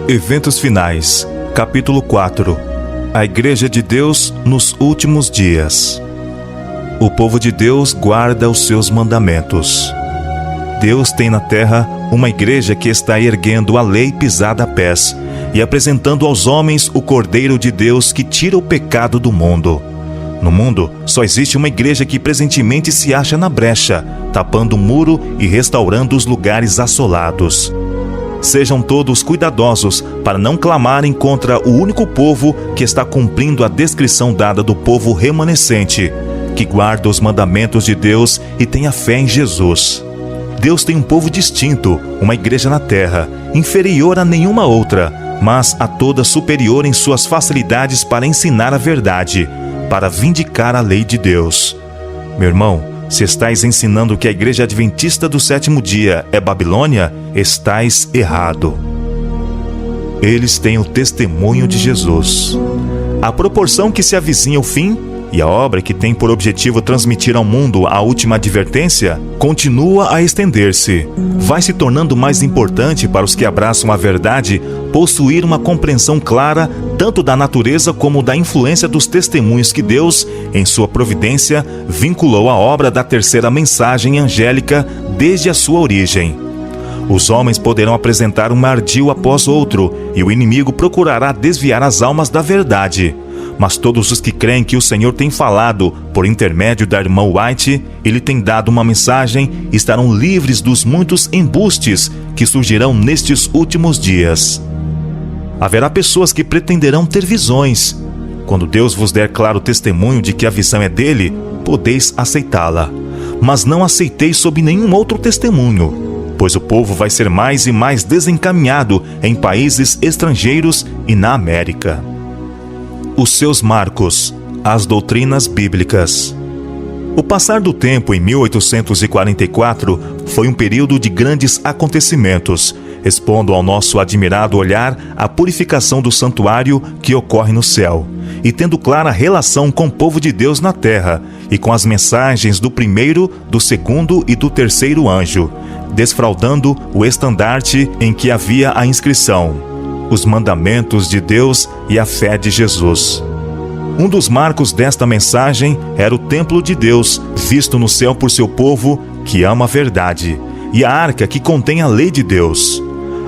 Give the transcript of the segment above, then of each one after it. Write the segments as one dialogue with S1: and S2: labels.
S1: Eventos finais, capítulo 4. A Igreja de Deus nos últimos dias. O povo de Deus guarda os seus mandamentos. Deus tem na terra uma igreja que está erguendo a lei pisada a pés e apresentando aos homens o Cordeiro de Deus que tira o pecado do mundo. No mundo, só existe uma igreja que presentemente se acha na brecha, tapando o muro e restaurando os lugares assolados. Sejam todos cuidadosos para não clamarem contra o único povo que está cumprindo a descrição dada do povo remanescente, que guarda os mandamentos de Deus e tem a fé em Jesus. Deus tem um povo distinto, uma igreja na terra, inferior a nenhuma outra, mas a toda superior em suas facilidades para ensinar a verdade, para vindicar a lei de Deus. Meu irmão, se estais ensinando que a Igreja Adventista do Sétimo Dia é Babilônia, estais errado. Eles têm o testemunho de Jesus. À proporção que se avizinha o fim, e a obra que tem por objetivo transmitir ao mundo a última advertência, continua a estender-se. Vai se tornando mais importante para os que abraçam a verdade possuir uma compreensão clara tanto da natureza como da influência dos testemunhos que Deus, em sua providência, vinculou à obra da terceira mensagem angélica desde a sua origem. Os homens poderão apresentar um ardil após outro, e o inimigo procurará desviar as almas da verdade. Mas todos os que creem que o Senhor tem falado por intermédio da irmã White, Ele tem dado uma mensagem, estarão livres dos muitos embustes que surgirão nestes últimos dias. Haverá pessoas que pretenderão ter visões. Quando Deus vos der claro testemunho de que a visão é dele, podeis aceitá-la. Mas não aceiteis sob nenhum outro testemunho, pois o povo vai ser mais e mais desencaminhado em países estrangeiros e na América. Os seus marcos, as doutrinas bíblicas. O passar do tempo em 1844 foi um período de grandes acontecimentos, expondo ao nosso admirado olhar a purificação do santuário que ocorre no céu, e tendo clara relação com o povo de Deus na terra, e com as mensagens do primeiro, do segundo e do terceiro anjo, desfraldando o estandarte em que havia a inscrição: os mandamentos de Deus e a fé de Jesus. Um dos marcos desta mensagem era o templo de Deus, visto no céu por seu povo, que ama a verdade, e a arca que contém a lei de Deus.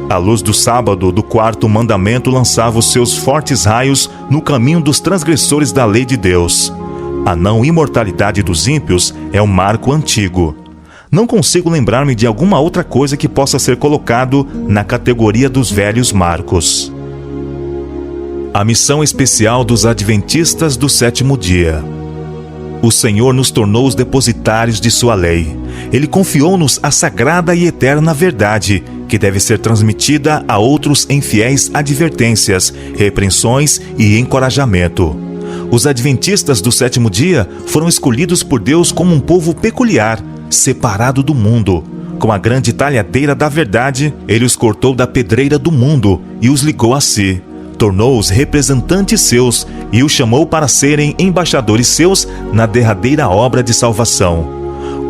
S1: A luz do sábado do quarto mandamento lançava os seus fortes raios no caminho dos transgressores da lei de Deus. A não imortalidade dos ímpios é um marco antigo. Não consigo lembrar-me de alguma outra coisa que possa ser colocado na categoria dos velhos marcos. A missão especial dos Adventistas do Sétimo Dia. O Senhor nos tornou os depositários de sua lei. Ele confiou-nos a sagrada e eterna verdade, que deve ser transmitida a outros em fiéis advertências, repreensões e encorajamento. Os Adventistas do Sétimo Dia foram escolhidos por Deus como um povo peculiar, separado do mundo. Com a grande talhadeira da verdade, Ele os cortou da pedreira do mundo e os ligou a si. Tornou-os representantes seus e os chamou para serem embaixadores seus na derradeira obra de salvação.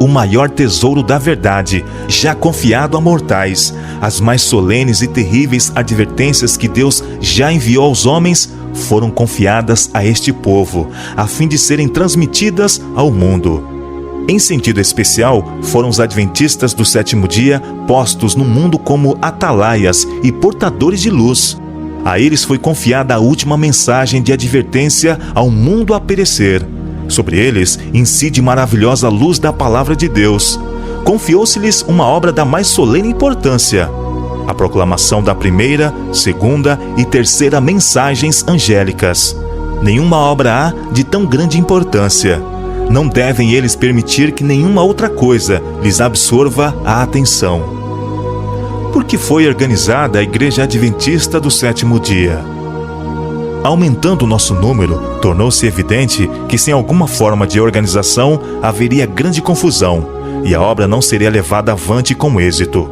S1: O maior tesouro da verdade, já confiado a mortais, as mais solenes e terríveis advertências que Deus já enviou aos homens, foram confiadas a este povo, a fim de serem transmitidas ao mundo. Em sentido especial, foram os adventistas do sétimo dia postos no mundo como atalaias e portadores de luz. A eles foi confiada a última mensagem de advertência ao mundo a perecer. Sobre eles incide maravilhosa luz da palavra de Deus. Confiou-se-lhes uma obra da mais solene importância: a proclamação da primeira, segunda e terceira mensagens angélicas. Nenhuma obra há de tão grande importância. Não devem eles permitir que nenhuma outra coisa lhes absorva a atenção. Por que foi organizada a Igreja Adventista do Sétimo Dia? Aumentando o nosso número, tornou-se evidente que sem alguma forma de organização haveria grande confusão, e a obra não seria levada avante com êxito.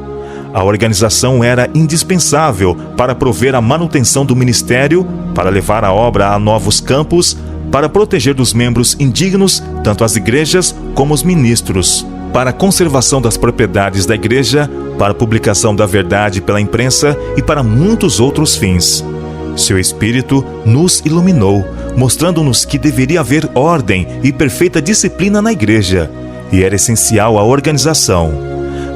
S1: A organização era indispensável para prover a manutenção do ministério, para levar a obra a novos campos, para proteger dos membros indignos tanto as igrejas como os ministros, para a conservação das propriedades da igreja, para a publicação da verdade pela imprensa e para muitos outros fins. Seu Espírito nos iluminou, mostrando-nos que deveria haver ordem e perfeita disciplina na igreja, e era essencial a organização.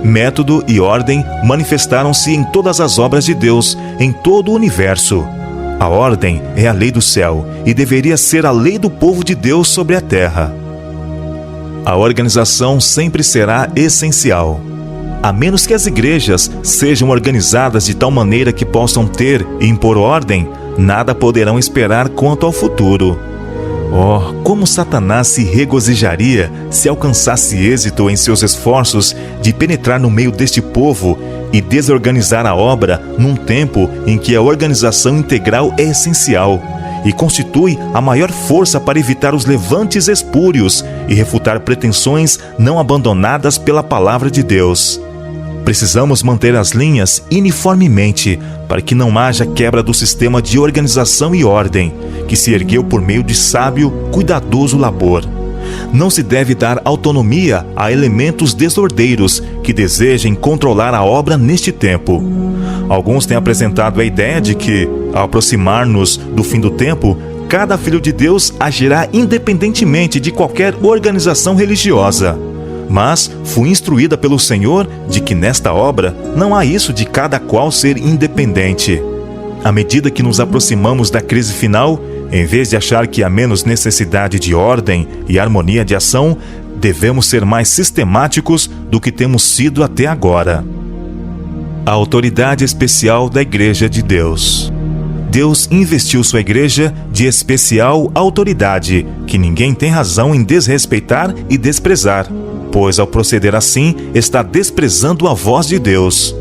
S1: Método e ordem manifestaram-se em todas as obras de Deus, em todo o universo. A ordem é a lei do céu e deveria ser a lei do povo de Deus sobre a terra. A organização sempre será essencial. A menos que as igrejas sejam organizadas de tal maneira que possam ter e impor ordem, nada poderão esperar quanto ao futuro. Oh, como Satanás se regozijaria se alcançasse êxito em seus esforços de penetrar no meio deste povo e desorganizar a obra num tempo em que a organização integral é essencial e constitui a maior força para evitar os levantes espúrios e refutar pretensões não abandonadas pela palavra de Deus. Precisamos manter as linhas uniformemente para que não haja quebra do sistema de organização e ordem que se ergueu por meio de sábio, cuidadoso labor. Não se deve dar autonomia a elementos desordeiros que desejem controlar a obra neste tempo. Alguns têm apresentado a ideia de que, ao aproximar-nos do fim do tempo, cada filho de Deus agirá independentemente de qualquer organização religiosa. Mas fui instruída pelo Senhor de que nesta obra não há isso de cada qual ser independente. À medida que nos aproximamos da crise final, em vez de achar que há menos necessidade de ordem e harmonia de ação, devemos ser mais sistemáticos do que temos sido até agora. A autoridade especial da Igreja de Deus. Deus investiu sua igreja de especial autoridade, que ninguém tem razão em desrespeitar e desprezar, pois ao proceder assim, está desprezando a voz de Deus.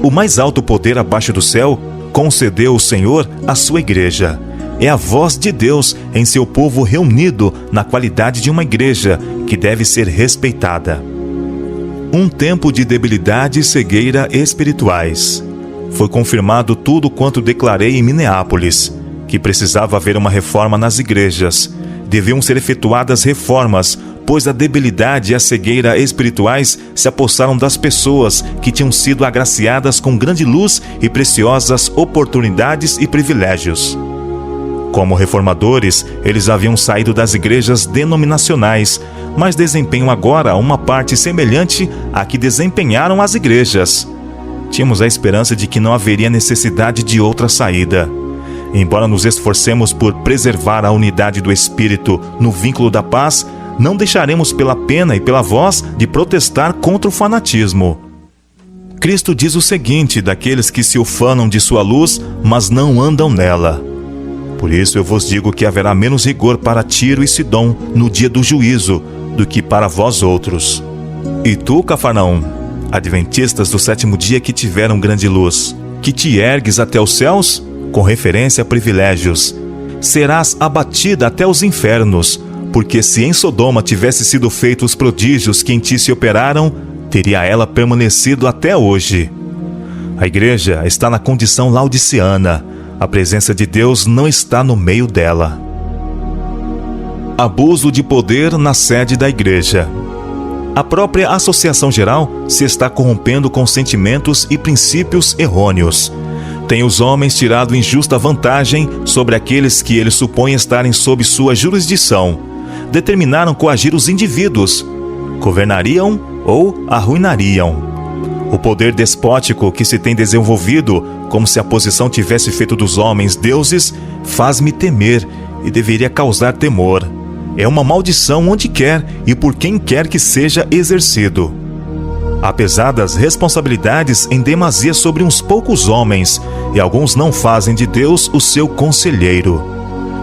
S1: O mais alto poder abaixo do céu concedeu o Senhor à sua igreja. É a voz de Deus em seu povo reunido na qualidade de uma igreja que deve ser respeitada. Um tempo de debilidade e cegueira espirituais. Foi confirmado tudo quanto declarei em Minneapolis, que precisava haver uma reforma nas igrejas. Deviam ser efetuadas reformas, pois a debilidade e a cegueira espirituais se apossaram das pessoas que tinham sido agraciadas com grande luz e preciosas oportunidades e privilégios. Como reformadores, eles haviam saído das igrejas denominacionais, mas desempenham agora uma parte semelhante à que desempenharam as igrejas. Tínhamos a esperança de que não haveria necessidade de outra saída. Embora nos esforcemos por preservar a unidade do Espírito no vínculo da paz, não deixaremos pela pena e pela voz de protestar contra o fanatismo. Cristo diz o seguinte daqueles que se ufanam de sua luz, mas não andam nela. Por isso eu vos digo que haverá menos rigor para Tiro e Sidom no dia do juízo do que para vós outros. E tu, Cafarnaum, adventistas do sétimo dia que tiveram grande luz, que te ergues até os céus, com referência a privilégios, serás abatida até os infernos, porque se em Sodoma tivesse sido feitos os prodígios que em ti se operaram, teria ela permanecido até hoje. A igreja está na condição laodiceana. A presença de Deus não está no meio dela. Abuso de poder na sede da igreja. A própria Associação Geral se está corrompendo com sentimentos e princípios errôneos. Tem os homens tirado injusta vantagem sobre aqueles que eles supõem estarem sob sua jurisdição. Determinaram coagir os indivíduos. Governariam ou arruinariam. O poder despótico que se tem desenvolvido, como se a posição tivesse feito dos homens deuses, faz-me temer e deveria causar temor. É uma maldição onde quer e por quem quer que seja exercido. Há pesadas responsabilidades em demasia sobre uns poucos homens, e alguns não fazem de Deus o seu conselheiro.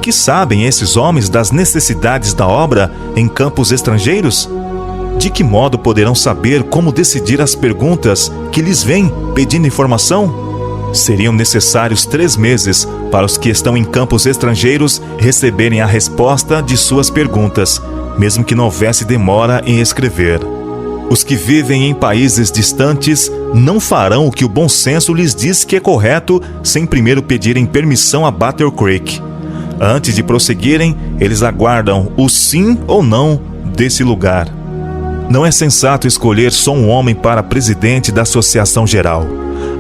S1: Que sabem esses homens das necessidades da obra em campos estrangeiros? De que modo poderão saber como decidir as perguntas que lhes vêm pedindo informação? Seriam necessários 3 meses para os que estão em campos estrangeiros receberem a resposta de suas perguntas, mesmo que não houvesse demora em escrever. Os que vivem em países distantes não farão o que o bom senso lhes diz que é correto sem primeiro pedirem permissão a Battle Creek. Antes de prosseguirem, eles aguardam o sim ou não desse lugar. Não é sensato escolher só um homem para presidente da Associação Geral.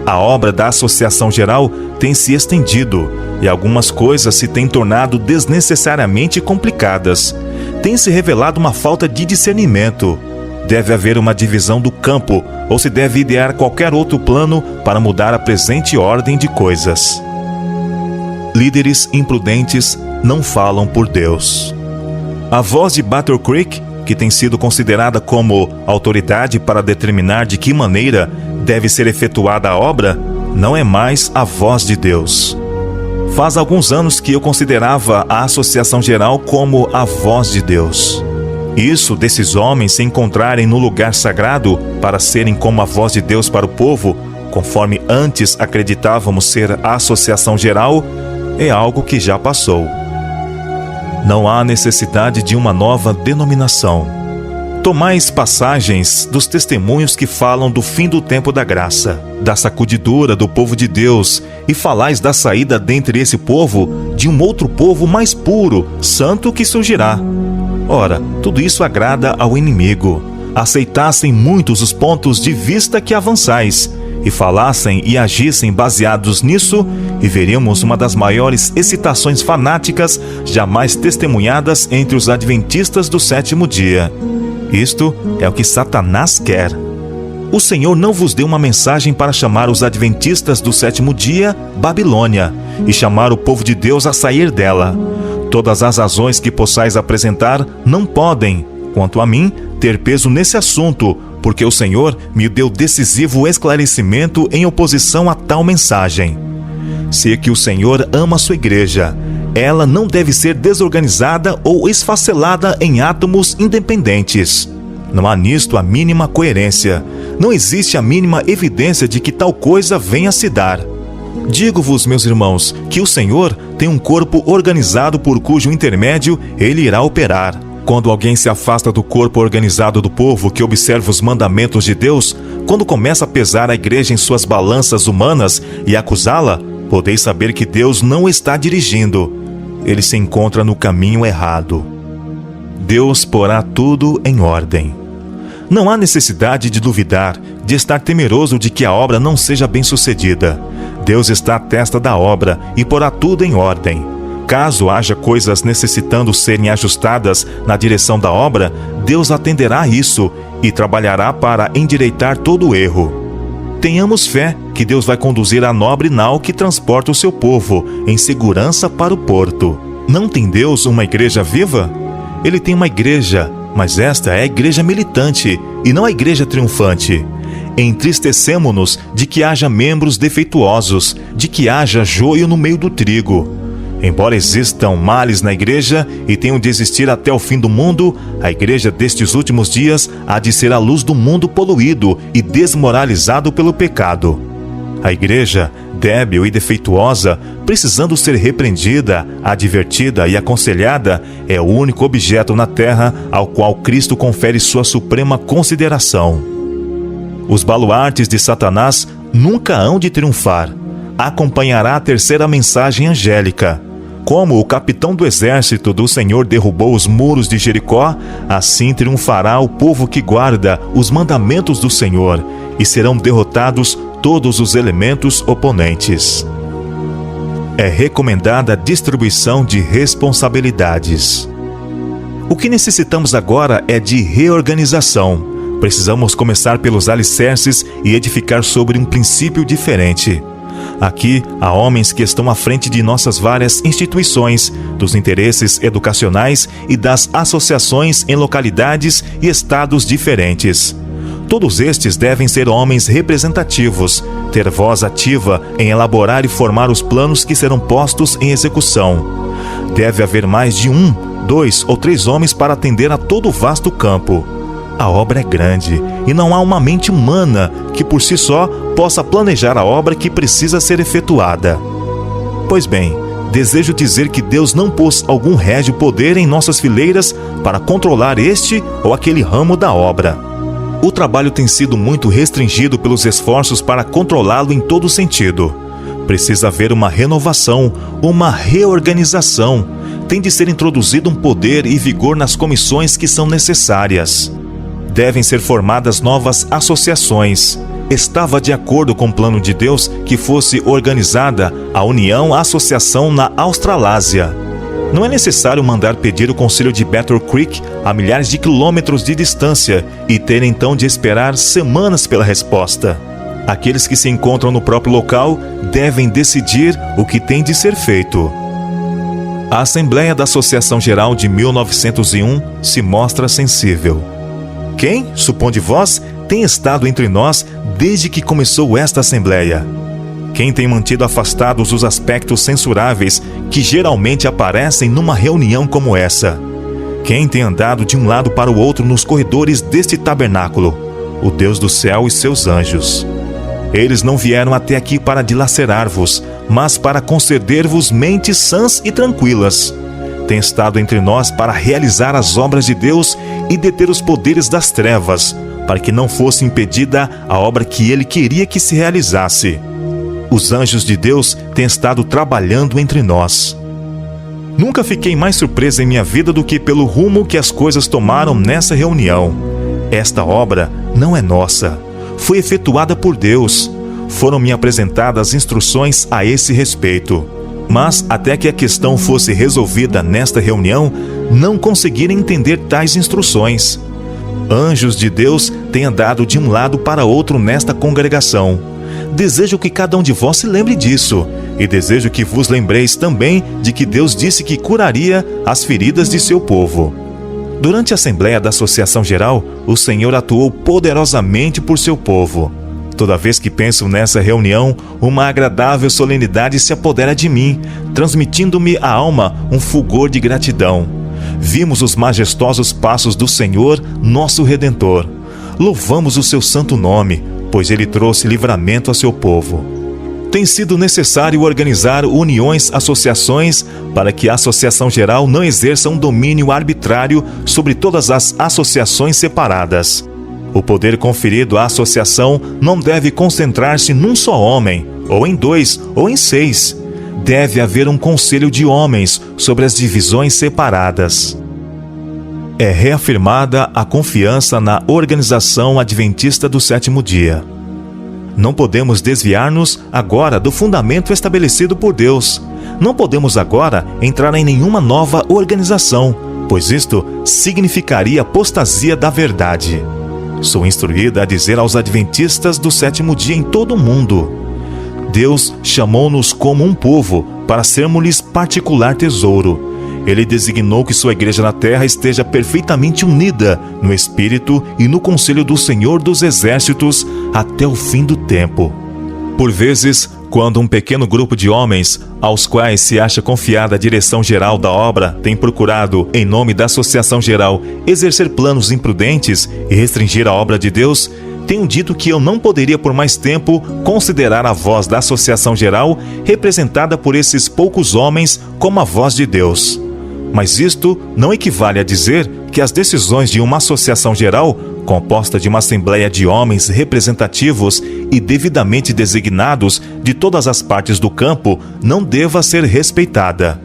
S1: A obra da Associação Geral tem se estendido e algumas coisas se têm tornado desnecessariamente complicadas. Tem se revelado uma falta de discernimento. Deve haver uma divisão do campo ou se deve idear qualquer outro plano para mudar a presente ordem de coisas. Líderes imprudentes não falam por Deus. A voz de Battle Creek, que tem sido considerada como autoridade para determinar de que maneira deve ser efetuada a obra, não é mais a voz de Deus. Faz alguns anos que eu considerava a Associação Geral como a voz de Deus. Isso desses homens se encontrarem no lugar sagrado para serem como a voz de Deus para o povo, conforme antes acreditávamos ser a Associação Geral, é algo que já passou. Não há necessidade de uma nova denominação. Tomais passagens dos testemunhos que falam do fim do tempo da graça, da sacudidura do povo de Deus, e falais da saída dentre esse povo de um outro povo mais puro, santo que surgirá. Ora, tudo isso agrada ao inimigo. Aceitassem muitos os pontos de vista que avançais, e falassem e agissem baseados nisso, e veríamos uma das maiores excitações fanáticas jamais testemunhadas entre os adventistas do sétimo dia. Isto é o que Satanás quer. O Senhor não vos deu uma mensagem para chamar os adventistas do sétimo dia Babilônia e chamar o povo de Deus a sair dela. Todas as razões que possais apresentar não podem, quanto a mim, ter peso nesse assunto, porque o Senhor me deu decisivo esclarecimento em oposição a tal mensagem. Se é que o Senhor ama a sua igreja, ela não deve ser desorganizada ou esfacelada em átomos independentes. Não há nisto a mínima coerência. Não existe a mínima evidência de que tal coisa venha a se dar. Digo-vos, meus irmãos, que o Senhor tem um corpo organizado por cujo intermédio ele irá operar. Quando alguém se afasta do corpo organizado do povo que observa os mandamentos de Deus, quando começa a pesar a igreja em suas balanças humanas e acusá-la, podeis saber que Deus não está dirigindo. Ele se encontra no caminho errado. Deus porá tudo em ordem. Não há necessidade de duvidar, de estar temeroso de que a obra não seja bem-sucedida. Deus está à testa da obra e porá tudo em ordem. Caso haja coisas necessitando serem ajustadas na direção da obra, Deus atenderá a isso e trabalhará para endireitar todo o erro. Tenhamos fé que Deus vai conduzir a nobre nau que transporta o seu povo em segurança para o porto. Não tem Deus uma igreja viva? Ele tem uma igreja, mas esta é a igreja militante e não a igreja triunfante. Entristecemo-nos de que haja membros defeituosos, de que haja joio no meio do trigo. Embora existam males na igreja e tenham de existir até o fim do mundo, a igreja destes últimos dias há de ser a luz do mundo poluído e desmoralizado pelo pecado. A igreja, débil e defeituosa, precisando ser repreendida, advertida e aconselhada, é o único objeto na terra ao qual Cristo confere sua suprema consideração. Os baluartes de Satanás nunca hão de triunfar. Acompanhará a terceira mensagem angélica. Como o capitão do exército do Senhor derrubou os muros de Jericó, assim triunfará o povo que guarda os mandamentos do Senhor, e serão derrotados todos os elementos oponentes. É recomendada a distribuição de responsabilidades. O que necessitamos agora é de reorganização. Precisamos começar pelos alicerces e edificar sobre um princípio diferente. Aqui há homens que estão à frente de nossas várias instituições, dos interesses educacionais e das associações em localidades e estados diferentes. Todos estes devem ser homens representativos, ter voz ativa em elaborar e formar os planos que serão postos em execução. Deve haver mais de 1, 2 ou 3 homens para atender a todo o vasto campo. A obra é grande e não há uma mente humana que por si só possa planejar a obra que precisa ser efetuada. Pois bem, desejo dizer que Deus não pôs algum régio poder em nossas fileiras para controlar este ou aquele ramo da obra. O trabalho tem sido muito restringido pelos esforços para controlá-lo em todo sentido. Precisa haver uma renovação, uma reorganização. Tem de ser introduzido um poder e vigor nas comissões que são necessárias. Devem ser formadas novas associações. Estava de acordo com o plano de Deus que fosse organizada a União-Associação na Australásia. Não é necessário mandar pedir o conselho de Battle Creek a milhares de quilômetros de distância e ter então de esperar semanas pela resposta. Aqueles que se encontram no próprio local devem decidir o que tem de ser feito. A Assembleia da Associação Geral de 1901 se mostra sensível. Quem, suponde vós, tem estado entre nós desde que começou esta Assembleia? Quem tem mantido afastados os aspectos censuráveis que geralmente aparecem numa reunião como essa? Quem tem andado de um lado para o outro nos corredores deste tabernáculo? O Deus do céu e seus anjos. Eles não vieram até aqui para dilacerar-vos, mas para conceder-vos mentes sãs e tranquilas. Tem estado entre nós para realizar as obras de Deus e deter os poderes das trevas, para que não fosse impedida a obra que Ele queria que se realizasse. Os anjos de Deus têm estado trabalhando entre nós. Nunca fiquei mais surpresa em minha vida do que pelo rumo que as coisas tomaram nessa reunião. Esta obra não é nossa. Foi efetuada por Deus. Foram-me apresentadas instruções a esse respeito. Mas, até que a questão fosse resolvida nesta reunião, não conseguiram entender tais instruções. Anjos de Deus têm andado de um lado para outro nesta congregação. Desejo que cada um de vós se lembre disso, e desejo que vos lembreis também de que Deus disse que curaria as feridas de seu povo. Durante a Assembleia da Associação Geral, o Senhor atuou poderosamente por seu povo. Toda vez que penso nessa reunião, uma agradável solenidade se apodera de mim, transmitindo-me à alma um fulgor de gratidão. Vimos os majestosos passos do Senhor, nosso Redentor. Louvamos o seu santo nome, pois Ele trouxe livramento a seu povo. Tem sido necessário organizar uniões, associações, para que a Associação Geral não exerça um domínio arbitrário sobre todas as associações separadas. O poder conferido à associação não deve concentrar-se num só homem, ou em 2, ou em 6. Deve haver um conselho de homens sobre as divisões separadas. É reafirmada a confiança na Organização Adventista do Sétimo Dia. Não podemos desviar-nos agora do fundamento estabelecido por Deus. Não podemos agora entrar em nenhuma nova organização, pois isto significaria apostasia da verdade. Sou instruída a dizer aos adventistas do sétimo dia em todo o mundo: Deus chamou-nos como um povo para sermos-lhes particular tesouro. Ele designou que sua igreja na terra esteja perfeitamente unida no Espírito e no conselho do Senhor dos Exércitos até o fim do tempo. Por vezes, quando um pequeno grupo de homens, aos quais se acha confiada a direção geral da obra, tem procurado, em nome da Associação Geral, exercer planos imprudentes e restringir a obra de Deus, tenho dito que eu não poderia por mais tempo considerar a voz da Associação Geral representada por esses poucos homens como a voz de Deus. Mas isto não equivale a dizer que as decisões de uma associação geral, composta de uma assembleia de homens representativos e devidamente designados de todas as partes do campo, não deva ser respeitada.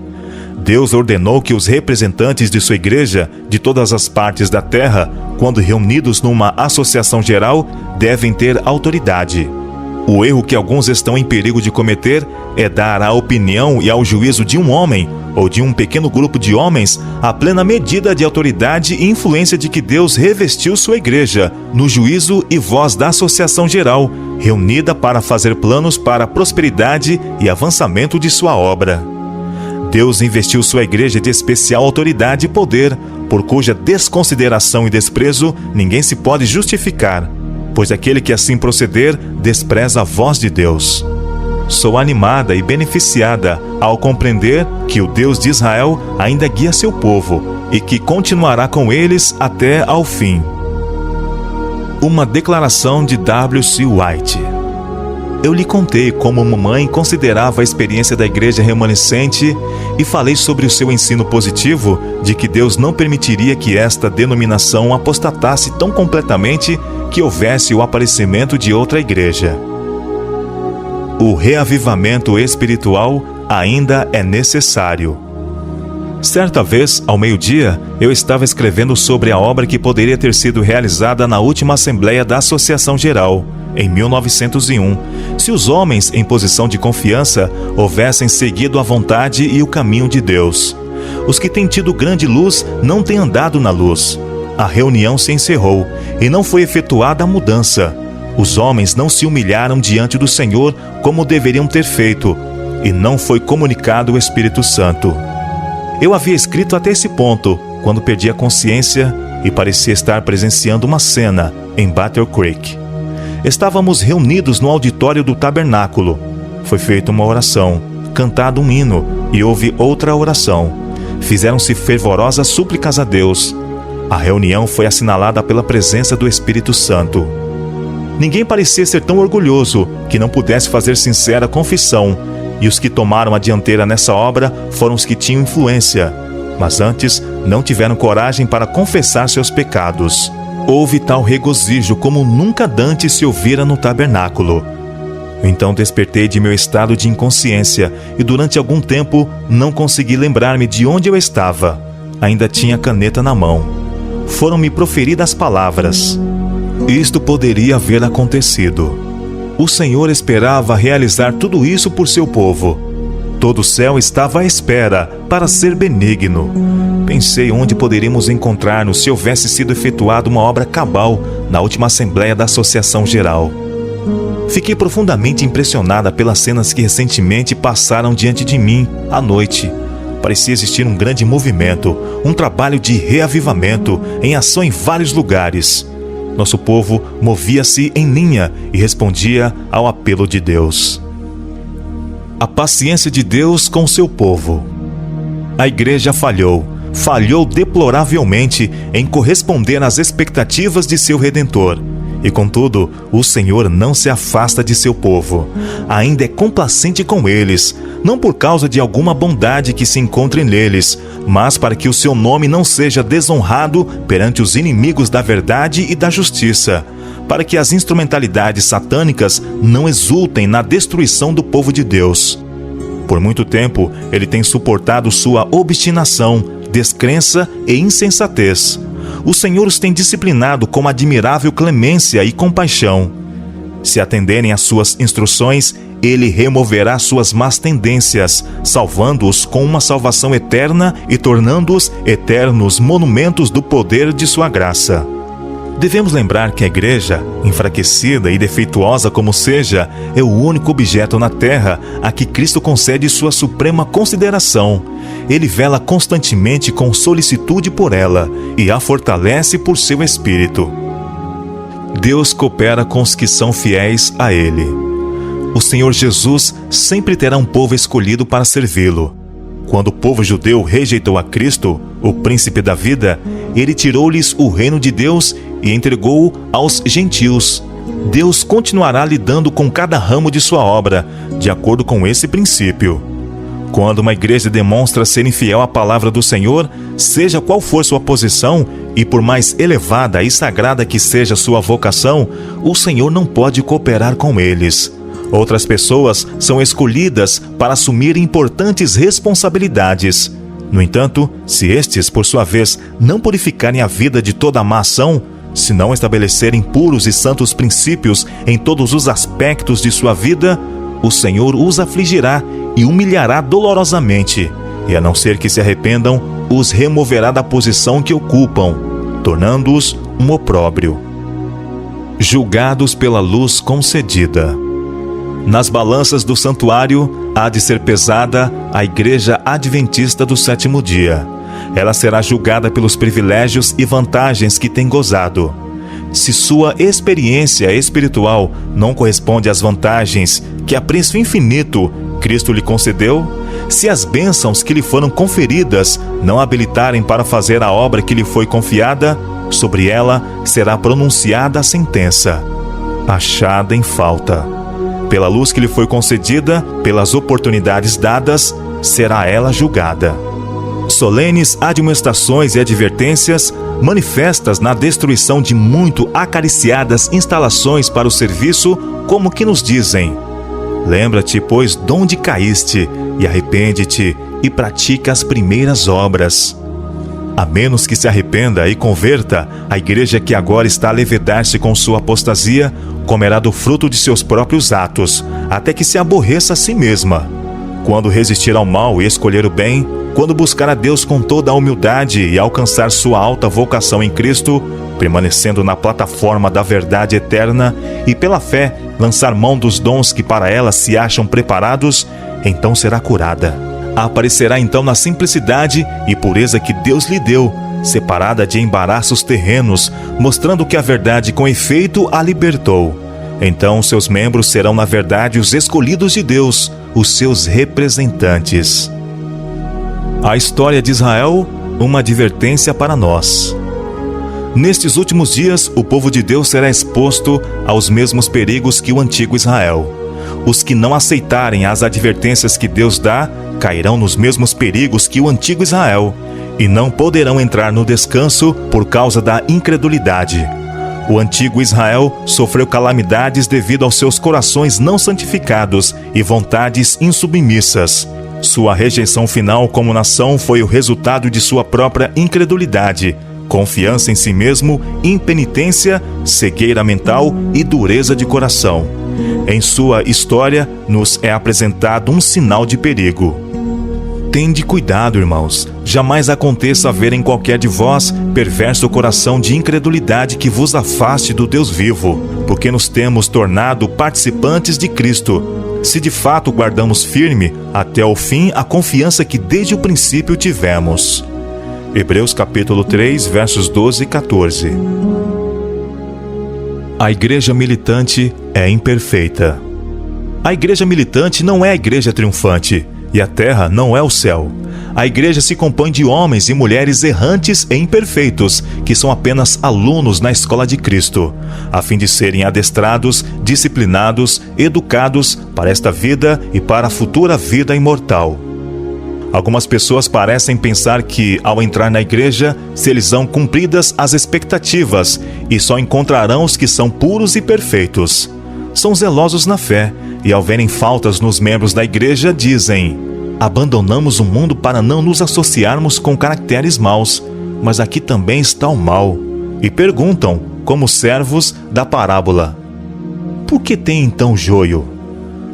S1: Deus ordenou que os representantes de sua igreja, de todas as partes da terra, quando reunidos numa associação geral, devem ter autoridade. O erro que alguns estão em perigo de cometer é dar à opinião e ao juízo de um homem, ou de um pequeno grupo de homens, a plena medida de autoridade e influência de que Deus revestiu sua igreja, no juízo e voz da Associação Geral, reunida para fazer planos para a prosperidade e avançamento de sua obra. Deus investiu sua igreja de especial autoridade e poder, por cuja desconsideração e desprezo ninguém se pode justificar, pois aquele que assim proceder despreza a voz de Deus. Sou animada e beneficiada ao compreender que o Deus de Israel ainda guia seu povo e que continuará com eles até ao fim. Uma declaração de W.C. White. Eu lhe contei como mamãe considerava a experiência da igreja remanescente e falei sobre o seu ensino positivo de que Deus não permitiria que esta denominação apostatasse tão completamente que houvesse o aparecimento de outra igreja. O reavivamento espiritual ainda é necessário. Certa vez, ao meio-dia, eu estava escrevendo sobre a obra que poderia ter sido realizada na última Assembleia da Associação Geral, em 1901, se os homens em posição de confiança houvessem seguido a vontade e o caminho de Deus. Os que têm tido grande luz não têm andado na luz. A reunião se encerrou e não foi efetuada a mudança. Os homens não se humilharam diante do Senhor como deveriam ter feito, e não foi comunicado o Espírito Santo. Eu havia escrito até esse ponto, quando perdi a consciência e parecia estar presenciando uma cena em Battle Creek. Estávamos reunidos no auditório do tabernáculo. Foi feita uma oração, cantado um hino e houve outra oração. Fizeram-se fervorosas súplicas a Deus. A reunião foi assinalada pela presença do Espírito Santo. Ninguém parecia ser tão orgulhoso que não pudesse fazer sincera confissão, e os que tomaram a dianteira nessa obra foram os que tinham influência, mas antes não tiveram coragem para confessar seus pecados. Houve tal regozijo como nunca dantes se ouvira no tabernáculo. Então despertei de meu estado de inconsciência e durante algum tempo não consegui lembrar-me de onde eu estava. Ainda tinha a caneta na mão. Foram-me proferidas palavras. Isto poderia haver acontecido. O Senhor esperava realizar tudo isso por seu povo. Todo o céu estava à espera para ser benigno. Pensei onde poderíamos encontrar-nos se houvesse sido efetuada uma obra cabal na última Assembleia da Associação Geral. Fiquei profundamente impressionada pelas cenas que recentemente passaram diante de mim à noite. Parecia existir um grande movimento, um trabalho de reavivamento em ação em vários lugares. Nosso povo movia-se em linha e respondia ao apelo de Deus. A paciência de Deus com seu povo. A igreja falhou deploravelmente em corresponder às expectativas de seu Redentor. E contudo, o Senhor não se afasta de seu povo. Ainda é complacente com eles, não por causa de alguma bondade que se encontre neles, mas para que o seu nome não seja desonrado perante os inimigos da verdade e da justiça, para que as instrumentalidades satânicas não exultem na destruição do povo de Deus. Por muito tempo, ele tem suportado sua obstinação, descrença e insensatez. O Senhor os tem disciplinado com admirável clemência e compaixão. Se atenderem às suas instruções, Ele removerá suas más tendências, salvando-os com uma salvação eterna e tornando-os eternos monumentos do poder de sua graça. Devemos lembrar que a igreja, enfraquecida e defeituosa como seja, é o único objeto na terra a que Cristo concede sua suprema consideração. Ele vela constantemente com solicitude por ela e a fortalece por seu Espírito. Deus coopera com os que são fiéis a Ele. O Senhor Jesus sempre terá um povo escolhido para servi-lo. Quando o povo judeu rejeitou a Cristo, o príncipe da vida, Ele tirou-lhes o reino de Deus e entregou-o aos gentios. Deus continuará lidando com cada ramo de sua obra, de acordo com esse princípio. Quando uma igreja demonstra ser infiel à palavra do Senhor, seja qual for sua posição, e por mais elevada e sagrada que seja sua vocação, o Senhor não pode cooperar com eles. Outras pessoas são escolhidas para assumir importantes responsabilidades. No entanto, se estes, por sua vez, não purificarem a vida de toda a má ação, se não estabelecerem puros e santos princípios em todos os aspectos de sua vida, o Senhor os afligirá e humilhará dolorosamente, e a não ser que se arrependam, os removerá da posição que ocupam, tornando-os um opróbrio. Julgados pela luz concedida. Nas balanças do santuário há de ser pesada a Igreja Adventista do Sétimo Dia. Ela será julgada pelos privilégios e vantagens que tem gozado. Se sua experiência espiritual não corresponde às vantagens que a preço infinito Cristo lhe concedeu, se as bênçãos que lhe foram conferidas não habilitarem para fazer a obra que lhe foi confiada, sobre ela será pronunciada a sentença: achada em falta. Pela luz que lhe foi concedida, pelas oportunidades dadas, será ela julgada. Solenes admoestações e advertências, manifestas na destruição de muito acariciadas instalações para o serviço, como que nos dizem: Lembra-te, pois, de onde caíste, e arrepende-te, e pratica as primeiras obras. A menos que se arrependa e converta, a igreja que agora está a levedar-se com sua apostasia, comerá do fruto de seus próprios atos, até que se aborreça a si mesma. Quando resistir ao mal e escolher o bem, quando buscar a Deus com toda a humildade e alcançar sua alta vocação em Cristo, permanecendo na plataforma da verdade eterna e pela fé lançar mão dos dons que para ela se acham preparados, então será curada. Aparecerá então na simplicidade e pureza que Deus lhe deu, separada de embaraços terrenos, mostrando que a verdade com efeito a libertou. Então seus membros serão na verdade os escolhidos de Deus, os seus representantes. A história de Israel, uma advertência para nós. Nestes últimos dias, o povo de Deus será exposto aos mesmos perigos que o antigo Israel. Os que não aceitarem as advertências que Deus dá, cairão nos mesmos perigos que o antigo Israel, e não poderão entrar no descanso por causa da incredulidade. O antigo Israel sofreu calamidades devido aos seus corações não santificados e vontades insubmissas. Sua rejeição final como nação foi o resultado de sua própria incredulidade, confiança em si mesmo, impenitência, cegueira mental e dureza de coração. Em sua história, nos é apresentado um sinal de perigo. Tende cuidado, irmãos. Jamais aconteça haver em qualquer de vós perverso coração de incredulidade que vos afaste do Deus vivo, porque nos temos tornado participantes de Cristo, se de fato guardamos firme até o fim a confiança que desde o princípio tivemos. Hebreus capítulo 3, versos 12 e 14. A igreja militante é imperfeita. A igreja militante não é a igreja triunfante, e a terra não é o céu. A igreja se compõe de homens e mulheres errantes e imperfeitos, que são apenas alunos na escola de Cristo, a fim de serem adestrados, disciplinados, educados para esta vida e para a futura vida imortal. Algumas pessoas parecem pensar que, ao entrar na igreja, se lhes são cumpridas as expectativas e só encontrarão os que são puros e perfeitos. São zelosos na fé e, ao verem faltas nos membros da igreja, dizem: abandonamos o mundo para não nos associarmos com caracteres maus, mas aqui também está o mal. E perguntam, como servos da parábola: por que tem então joio?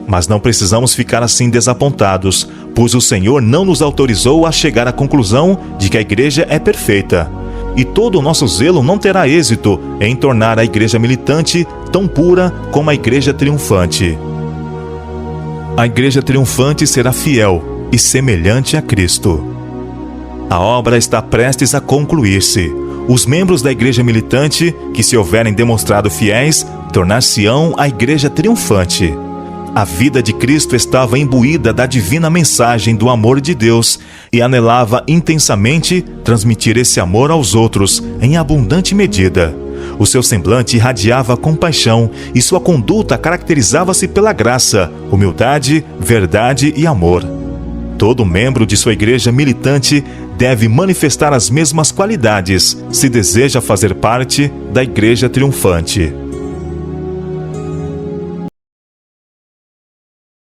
S1: Mas não precisamos ficar assim desapontados, pois o Senhor não nos autorizou a chegar à conclusão de que a igreja é perfeita. E todo o nosso zelo não terá êxito em tornar a igreja militante tão pura como a igreja triunfante. A igreja triunfante será fiel e semelhante a Cristo. A obra está prestes a concluir-se. Os membros da igreja militante, que se houverem demonstrado fiéis, tornar-se-ão a igreja triunfante. A vida de Cristo estava imbuída da divina mensagem do amor de Deus e anelava intensamente transmitir esse amor aos outros em abundante medida. O seu semblante irradiava compaixão e sua conduta caracterizava-se pela graça, humildade, verdade e amor. Todo membro de sua igreja militante deve manifestar as mesmas qualidades se deseja fazer parte da igreja triunfante.